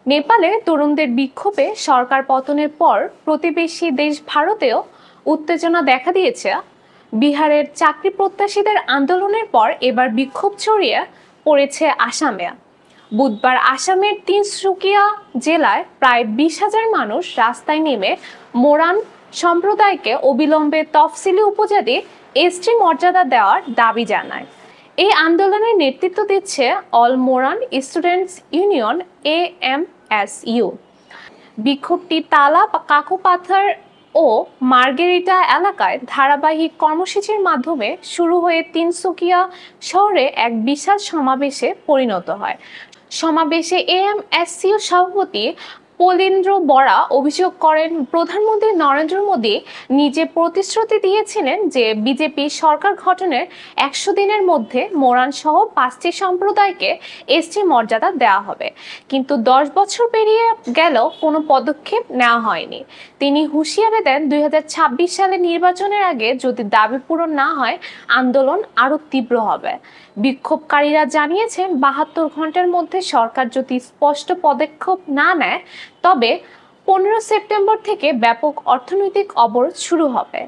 নেপালে তরুণদের বিক্ষোভে সরকার পতনের পর প্রতিবেশী দেশ ভারতেও উত্তেজনা দেখা দিয়েছে। বিহারের চাকরি প্রত্যাশীদের আন্দোলনের পর এবার বিক্ষোভ ছড়িয়ে পড়েছে আসামে। বুধবার আসামের তিনসুকিয়া জেলায় প্রায় 20,000 মানুষ রাস্তায় নেমে মোরান সম্প্রদায়কে অবিলম্বে তফসিলি উপজাতি এসটি মর্যাদা দেওয়ার দাবি জানায়। এই আন্দোলনের নেতৃত্ব দিচ্ছে all Moran students union AMSU। বিক্ষোভটি তালা কাকোপাথার ও মার্গেরিটা এলাকায় ধারাবাহিক কর্মসূচির মাধ্যমে শুরু হয়ে তিনসুকিয়া শহরে এক বিশাল সমাবেশে পরিণত হয়। সমাবেশে AMSU সভাপতি পলীন্দ্র বরা অভিযোগ করেন, প্রধানমন্ত্রী নরেন্দ্র মোদী নিজে প্রতিশ্রুতি দিয়েছিলেন যে বিজেপি সরকার গঠনের 100 দিনের মধ্যে মোরান সহ 5টি সম্প্রদায়কে এসটি মর্যাদা দেওয়া হবে, কিন্তু 10 বছর পেরিয়ে গেলেও কোনো পদক্ষেপ নেওয়া হয়নি। তিনি হুঁশিয়ারি দেন 2026 সালে নির্বাচনের আগে যদি দাবি পূরণ না হয় আন্দোলন আরও তীব্র হবে। বিক্ষোভকারীরা জানিয়েছেন 72 ঘন্টার মধ্যে সরকার যদি স্পষ্ট পদক্ষেপ না নেয় তবে 15 সেপ্টেম্বর থেকে ব্যাপক অর্থনৈতিক অবরোধ শুরু হবে।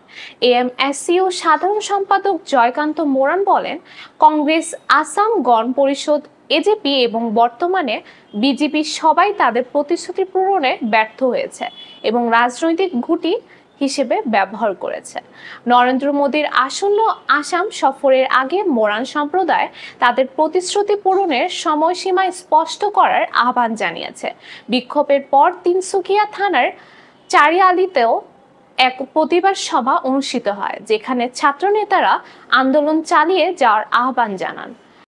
AMSU সাধারণ সম্পাদক জয়কান্ত মোরান বলেন, কংগ্রেস, আসাম গণ পরিষদ, AJP এবং বর্তমানে বিজেপি সবাই তাদের প্রতিশ্রুতি পূরণে ব্যর্থ হয়েছে এবং রাজনৈতিক ঘুঁটি হিসেবে ব্যবহার করেছে। নরেন্দ্র মোদীর আসন্ন আসাম সফরের আগে মোরান সম্প্রদায় তাদের প্রতিশ্রুতি পূরণের সময়সীমা স্পষ্ট করার আহ্বান জানিয়েছে। বিক্ষোভের পর তিনসুকিয়া থানার চারিয়ালিতেও এক প্রতিবাদ সভা অনুষ্ঠিত হয়, যেখানে ছাত্রনেতারা আন্দোলন চালিয়ে যাওয়ার আহ্বান জানান।